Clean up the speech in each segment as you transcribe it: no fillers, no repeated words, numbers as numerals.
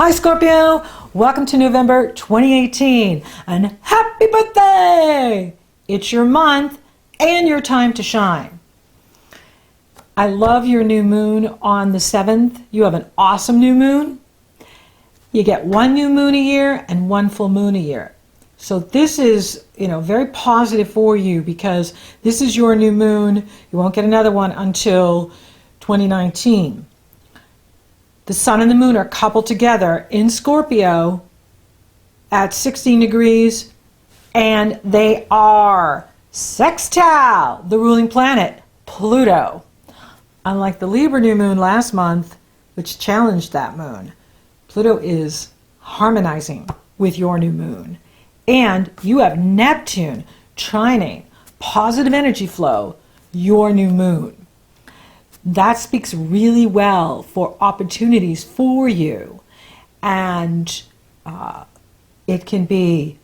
Hi Scorpio, welcome to November 2018 and happy birthday! It's your month and your time to shine. I love your new moon on the 7th. You have an awesome new moon. You get one new moon a year and one full moon a year. So this is, very positive for you because this is your new moon. You won't get another one until 2019. The sun and the moon are coupled together in Scorpio at 16 degrees, and they are sextile the ruling planet, Pluto. Unlike the Libra new moon last month, which challenged that moon, Pluto is harmonizing with your new moon. And you have Neptune trining, positive energy flow, your new moon. That speaks really well for opportunities for you. And it can be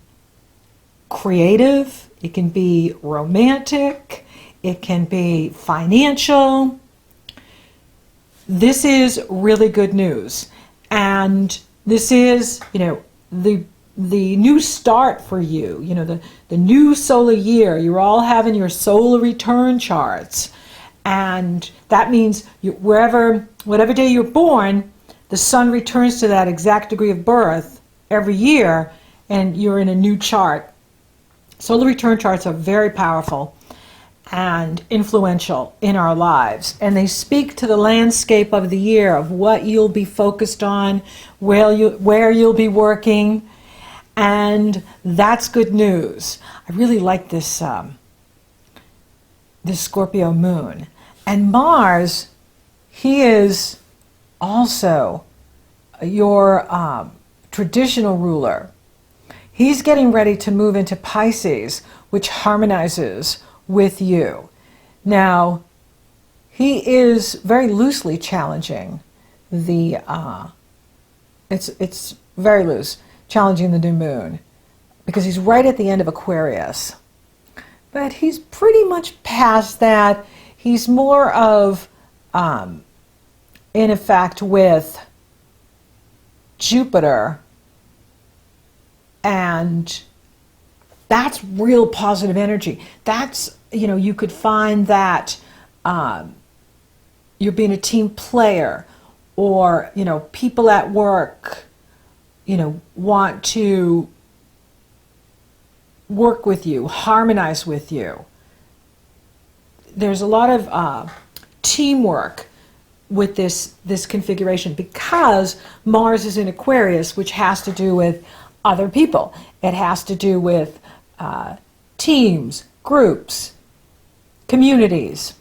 creative, it can be romantic, it can be financial. This is really good news. And this is, the new start for you, the new solar year. You're all having your solar return charts. And that means whatever day you're born, the sun returns to that exact degree of birth every year, and you're in a new chart. Solar return charts are very powerful and influential in our lives, and they speak to the landscape of the year, of what you'll be focused on, where you'll be working, and that's good news. I really like this Scorpio moon. And Mars, he is also your traditional ruler. He's getting ready to move into Pisces, which harmonizes with you. Now, he is very loosely challenging it's very loose, challenging the new moon, because he's right at the end of Aquarius. But he's pretty much past that. He's more of, in effect, with Jupiter, and that's real positive energy. That's, you could find that you're being a team player, or, people at work, want to work with you, harmonize with you. There's a lot of teamwork with this configuration, because Mars is in Aquarius, which has to do with other people. It has to do with teams, groups, communities.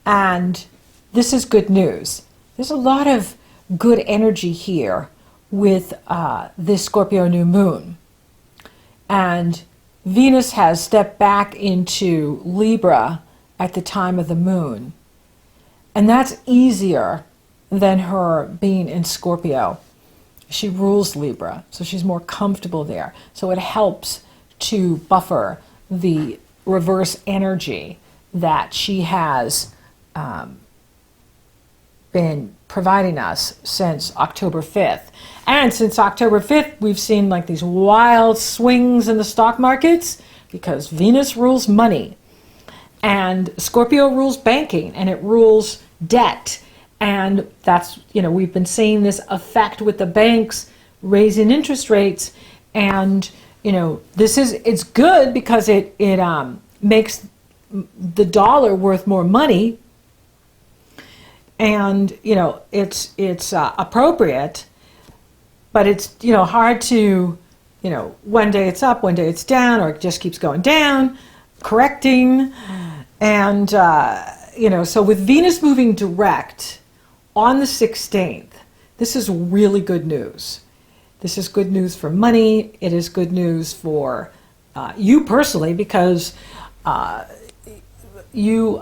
And this is good news. There's a lot of good energy here with this Scorpio new moon. And Venus has stepped back into Libra at the time of the moon. And that's easier than her being in Scorpio. She rules Libra, so she's more comfortable there. So it helps to buffer the reverse energy that she has been providing us since October 5th. And since October 5th, we've seen like these wild swings in the stock markets, because Venus rules money. And Scorpio rules banking, and it rules debt. And that's, we've been seeing this effect with the banks raising interest rates. And, it's good because it makes the dollar worth more money. And, it's appropriate, but it's, hard to, one day it's up, one day it's down, or it just keeps going down, correcting. And, so with Venus moving direct on the 16th, this is really good news. This is good news for money. It is good news for you personally, because you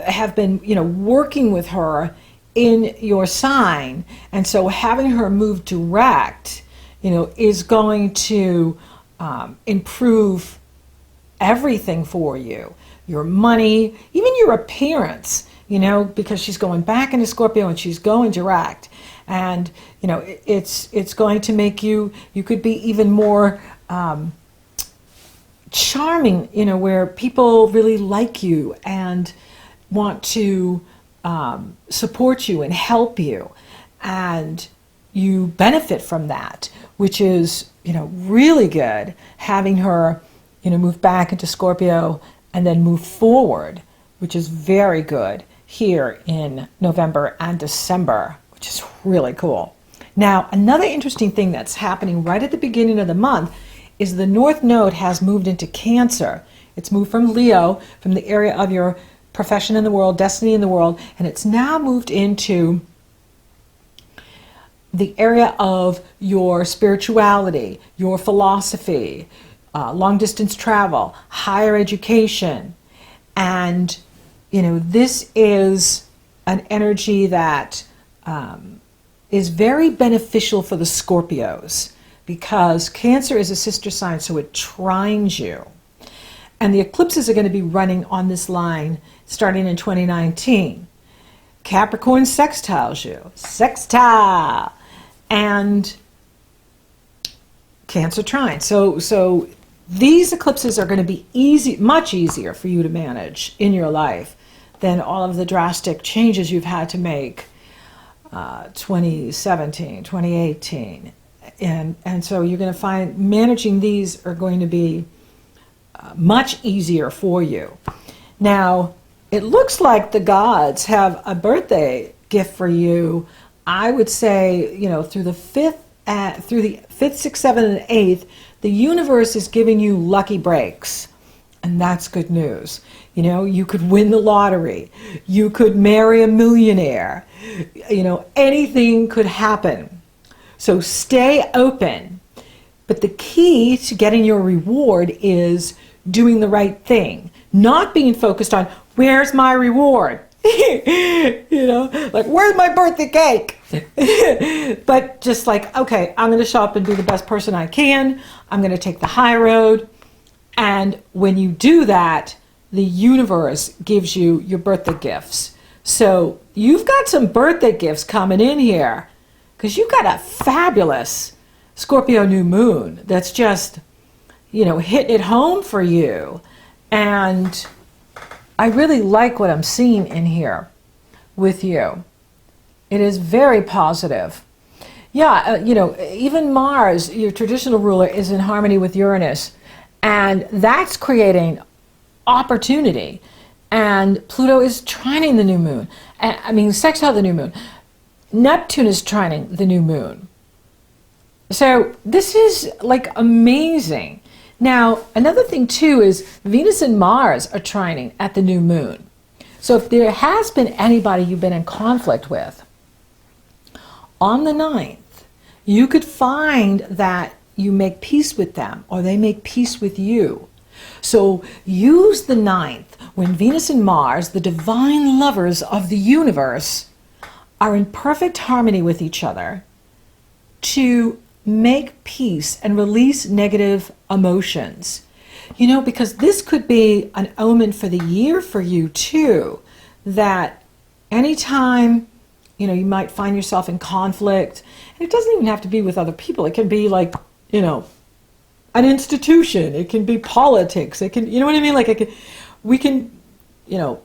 have been, working with her in your sign. And so having her move direct, is going to improve everything for you. Your money, even your appearance. you know, because she's going back into Scorpio and she's going direct. And, you know, it's going to make you could be even more charming, you know, where people really like you and want to support you and help you. And you benefit from that, which is, you know, really good, having her, you know, move back into Scorpio and then move forward, which is very good here in November and December, which is really cool. Now, another interesting thing that's happening right at the beginning of the month is the North Node has moved into Cancer. It's moved from Leo, from the area of your profession in the world, destiny in the world, and it's now moved into the area of your spirituality, your philosophy, long-distance travel, higher education. And, you know, this is an energy that is very beneficial for the Scorpios, because Cancer is a sister sign, so it trines you. And the eclipses are going to be running on this line starting in 2019. Capricorn sextiles you. Sextile! And Cancer trine. So these eclipses are going to be much easier for you to manage in your life than all of the drastic changes you've had to make 2017, 2018. And so you're going to find managing these are going to be much easier for you. Now, it looks like the gods have a birthday gift for you. I would say, you know, through the 5th, 6th, 7th, and 8th, the universe is giving you lucky breaks. And that's good news. You know, you could win the lottery. You could marry a millionaire. You know, anything could happen. So stay open. But the key to getting your reward is doing the right thing. Not being focused on, where's my reward? You know, like, where's my birthday cake? But just like, okay, I'm going to show up and be the best person I can. I'm going to take the high road. And when you do that, the universe gives you your birthday gifts. So you've got some birthday gifts coming in here, because you've got a fabulous Scorpio new moon that's just, you know, hitting it home for you. And I really like what I'm seeing in here with you. It is very positive. Yeah, you know, even Mars, your traditional ruler, is in harmony with Uranus. And that's creating opportunity. And Pluto is trining the new moon. I mean, sextile the new moon. Neptune is trining the new moon. So this is like amazing. Now, another thing too is Venus and Mars are trining at the new moon. So if there has been anybody you've been in conflict with, on the 9th, you could find that you make peace with them or they make peace with you. So use the 9th when Venus and Mars, the divine lovers of the universe, are in perfect harmony with each other to make peace and release negative emotions. You know, because this could be an omen for the year for you too, that anytime, you know, you might find yourself in conflict, and it doesn't even have to be with other people. It can be like, you know, an institution. It can be politics. It can, you know what I mean? Like we can, you know,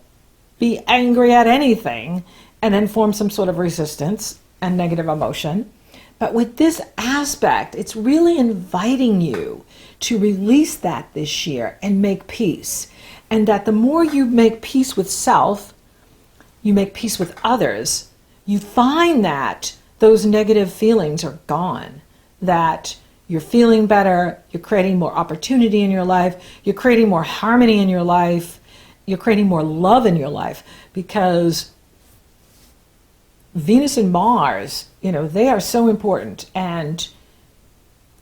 be angry at anything and then form some sort of resistance and negative emotion. But with this aspect, it's really inviting you to release that this year and make peace. And that the more you make peace with self, you make peace with others, you find that those negative feelings are gone. That you're feeling better, you're creating more opportunity in your life, you're creating more harmony in your life, you're creating more love in your life, because Venus and Mars, you know, they are so important, and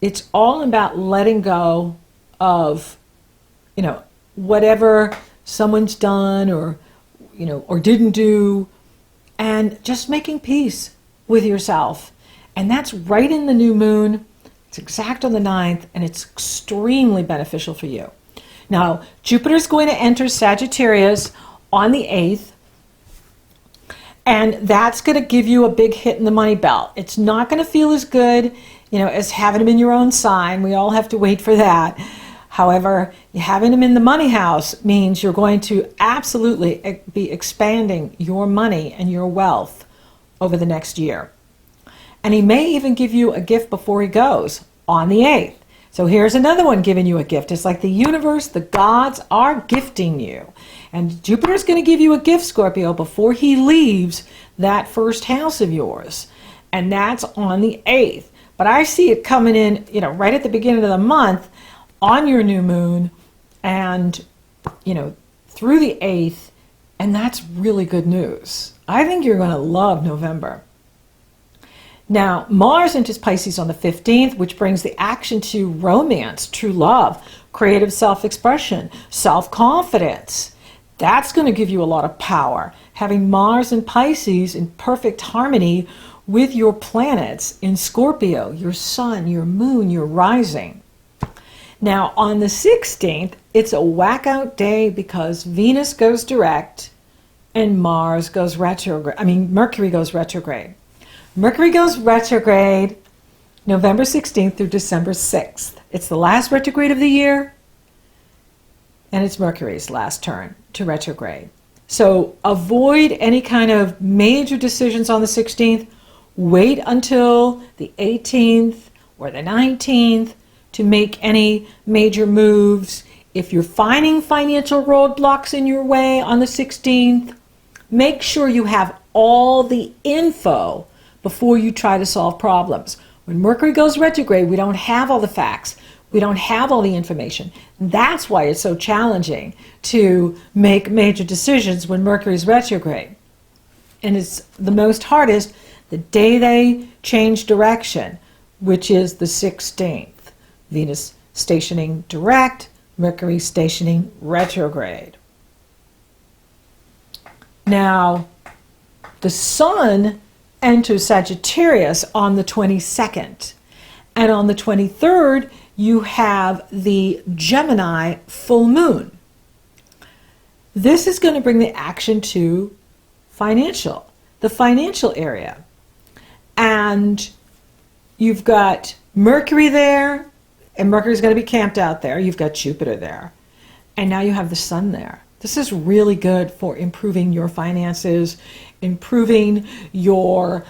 it's all about letting go of, you know, whatever someone's done or, you know, or didn't do, and just making peace with yourself. And that's right in the new moon. It's exact on the 9th, and it's extremely beneficial for you. Now, Jupiter's going to enter Sagittarius on the 8th, And that's going to give you a big hit in the money belt. It's not going to feel as good, as having them in your own sign. We all have to wait for that. However, having them in the money house means you're going to absolutely be expanding your money and your wealth over the next year. And he may even give you a gift before he goes on the 8th. So here's another one giving you a gift. It's like the universe, the gods are gifting you. And Jupiter's going to give you a gift, Scorpio, before he leaves that first house of yours. And that's on the 8th. But I see it coming in, right at the beginning of the month on your new moon and, through the 8th. And that's really good news. I think you're going to love November. Now, Mars enters Pisces on the 15th, which brings the action to romance, true love, creative self-expression, self-confidence. That's going to give you a lot of power. Having Mars and Pisces in perfect harmony with your planets in Scorpio, your sun, your moon, your rising. Now, on the 16th, it's a whack-out day because Venus goes direct and Mars goes retrograde. Mercury goes retrograde. Mercury goes retrograde November 16th through December 6th. It's the last retrograde of the year, and it's Mercury's last turn to retrograde. So avoid any kind of major decisions on the 16th. Wait until the 18th or the 19th to make any major moves. If you're finding financial roadblocks in your way on the 16th, make sure you have all the info before you try to solve problems. When Mercury goes retrograde, we don't have all the facts. We don't have all the information. That's why it's so challenging to make major decisions when Mercury's retrograde. And it's the most hardest the day they change direction, which is the 16th. Venus stationing direct, Mercury stationing retrograde. Now, the Sun enters Sagittarius on the 22nd. And on the 23rd, you have the Gemini full moon. This is going to bring the action to the financial area. And you've got Mercury there, and Mercury's going to be camped out there. You've got Jupiter there. And now you have the Sun there. This is really good for improving your finances, improving your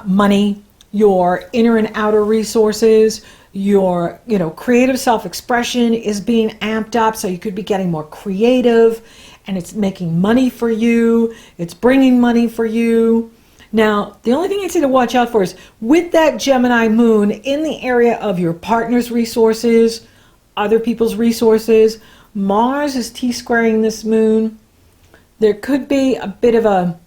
money, your inner and outer resources, your creative self-expression is being amped up, so you could be getting more creative, and it's making money for you, it's bringing money for you. Now, the only thing I say to watch out for is with that Gemini moon in the area of your partner's resources, other people's resources, Mars is T-squaring this moon. There could be a bit of a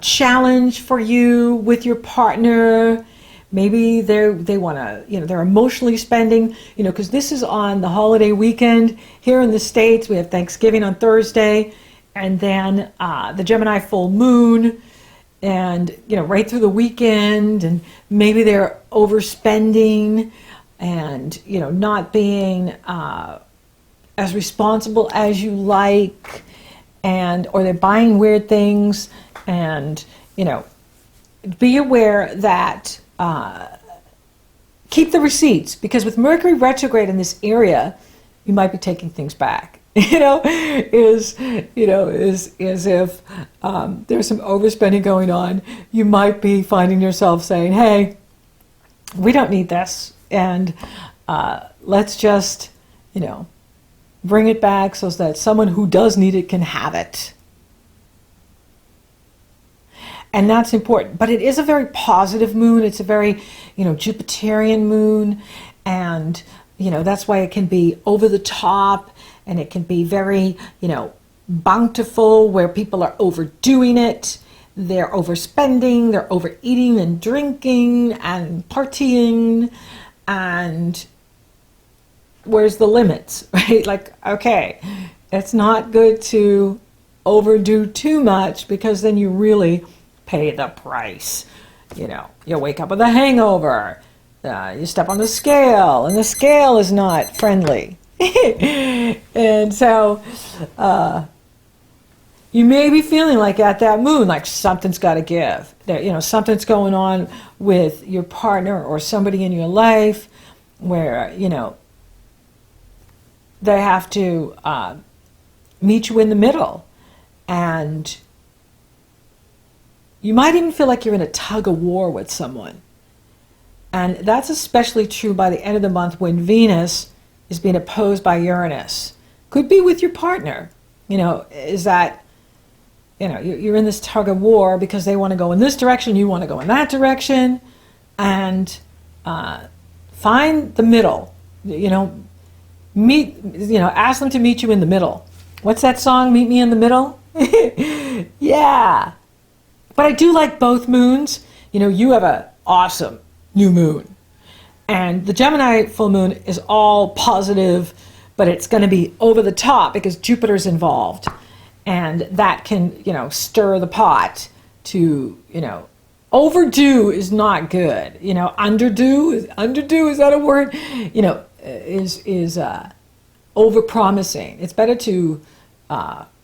challenge for you with your partner. Maybe they want to, they're emotionally spending, because this is on the holiday weekend. Here in the States, we have Thanksgiving on Thursday, and then the Gemini full moon, and, right through the weekend, and maybe they're overspending and, not being as responsible as you like, or they're buying weird things, and, be aware that keep the receipts, because with Mercury retrograde in this area, you might be taking things back. Is if there's some overspending going on, you might be finding yourself saying, hey, we don't need this, and let's just, bring it back so that someone who does need it can have it. And that's important. But it is a very positive moon. It's a very, Jupiterian moon. And, that's why it can be over the top, and it can be very, bountiful, where people are overdoing it. They're overspending, they're overeating and drinking and partying. And where's the limits, right? Like, okay, it's not good to overdo too much, because then you really pay the price. You wake up with a hangover, you step on the scale, and the scale is not friendly. And so you may be feeling like at that moon, like something's got to give. That, you know, something's going on with your partner or somebody in your life where, you know, they have to meet you in the middle. And you might even feel like you're in a tug of war with someone. And that's especially true by the end of the month when Venus is being opposed by Uranus. Could be with your partner. You know, is that, you know, you're in this tug of war because they want to go in this direction, you want to go in that direction. And find the middle. You know, ask them to meet you in the middle. What's that song, Meet Me in the Middle? Yeah. But I do like both moons. You know, you have an awesome new moon. And the Gemini full moon is all positive, but it's going to be over the top because Jupiter's involved. And that can, you know, stir the pot to, you know, overdo is not good. You know, underdo, is that a word? You know, is over-promising. It's better to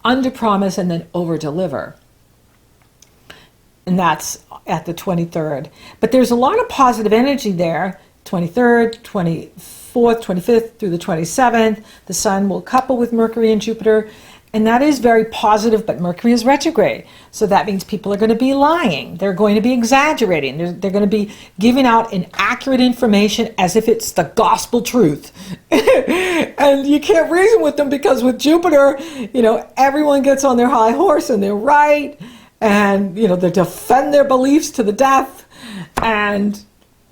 under-promise and then over-deliver. And that's at the 23rd. But there's a lot of positive energy there. 23rd, 24th, 25th through the 27th. The Sun will couple with Mercury and Jupiter. And that is very positive, but Mercury is retrograde. So that means people are going to be lying. They're going to be exaggerating. They're going to be giving out inaccurate information as if it's the gospel truth. And you can't reason with them because with Jupiter, you know, everyone gets on their high horse and they're right. And, you know, they defend their beliefs to the death. And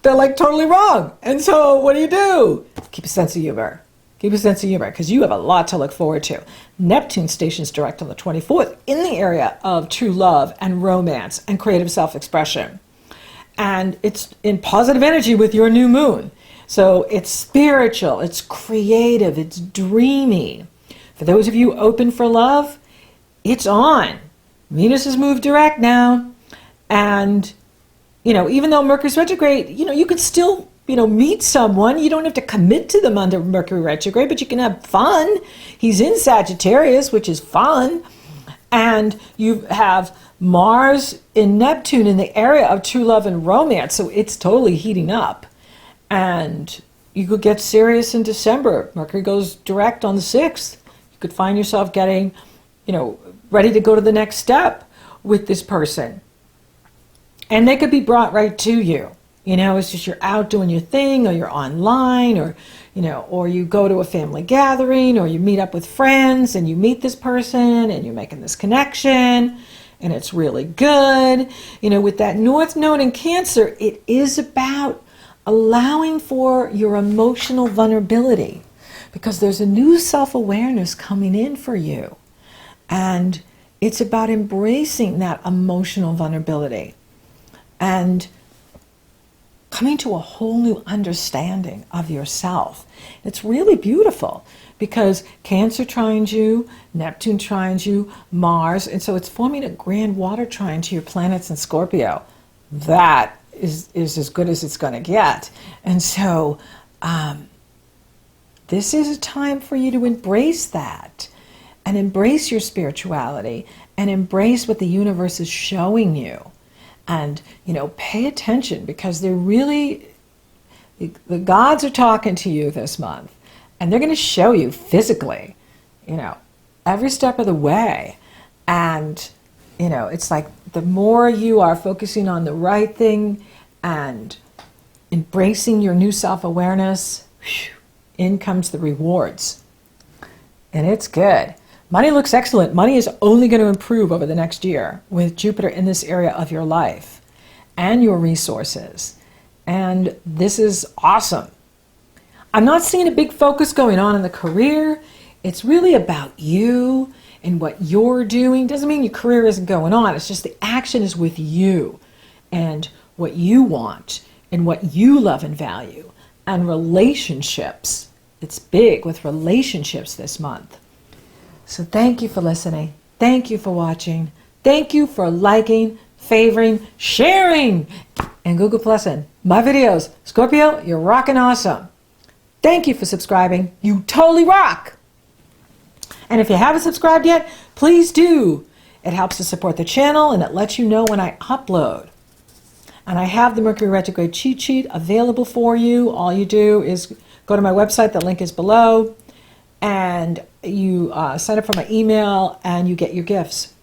they're like totally wrong. And so what do? Keep a sense of humor. Keep a sense of humor because you have a lot to look forward to. Neptune stations direct on the 24th in the area of true love and romance and creative self-expression. And it's in positive energy with your new moon. So it's spiritual, it's creative, it's dreamy. For those of you open for love, it's on. Venus has moved direct now. And, you know, even though Mercury's retrograde, you know, you can still, you know, meet someone. You don't have to commit to them under Mercury retrograde, but you can have fun. He's in Sagittarius, which is fun. And you have Mars in Neptune in the area of true love and romance. So it's totally heating up. And you could get serious in December. Mercury goes direct on the 6th. You could find yourself getting, you know, ready to go to the next step with this person. And they could be brought right to you. You know, it's just you're out doing your thing, or you're online, or, you know, or you go to a family gathering, or you meet up with friends and you meet this person and you're making this connection and it's really good. You know, with that North Node in Cancer, it is about allowing for your emotional vulnerability because there's a new self-awareness coming in for you. And it's about embracing that emotional vulnerability and coming to a whole new understanding of yourself. It's really beautiful because Cancer trines you, Neptune trines you, Mars, and so it's forming a grand water trine to your planets in Scorpio. That is as good as it's going to get. And so this is a time for you to embrace that and embrace your spirituality and embrace what the universe is showing you. And, you know, pay attention because they're really, the gods are talking to you this month. And they're going to show you physically, you know, every step of the way. And, you know, it's like the more you are focusing on the right thing and embracing your new self-awareness, in comes the rewards. And it's good. Money looks excellent. Money is only going to improve over the next year with Jupiter in this area of your life and your resources. And this is awesome. I'm not seeing a big focus going on in the career. It's really about you and what you're doing. Doesn't mean your career isn't going on. It's just the action is with you and what you want and what you love and value. And relationships. It's big with relationships this month. So thank you for listening. Thank you for watching. Thank you for liking, favoring, sharing, and Google Plussing my videos. Scorpio, you're rocking awesome. Thank you for subscribing. You totally rock. And if you haven't subscribed yet, please do. It helps to support the channel, and it lets you know when I upload. And I have the Mercury retrograde cheat sheet available for you. All you do is go to my website, the link is below, and you sign up for my email and you get your gifts.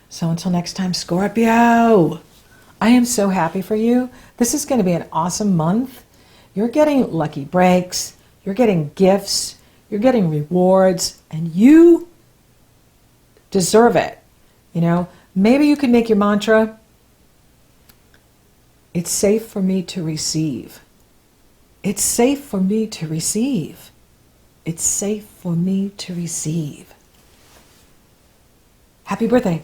So until next time, Scorpio, I am so happy for you. This is going to be an awesome month. You're getting lucky breaks, you're getting gifts, you're getting rewards, and you deserve it. You know, maybe you could make your mantra, it's safe for me to receive. It's safe for me to receive. It's safe for me to receive. Happy birthday.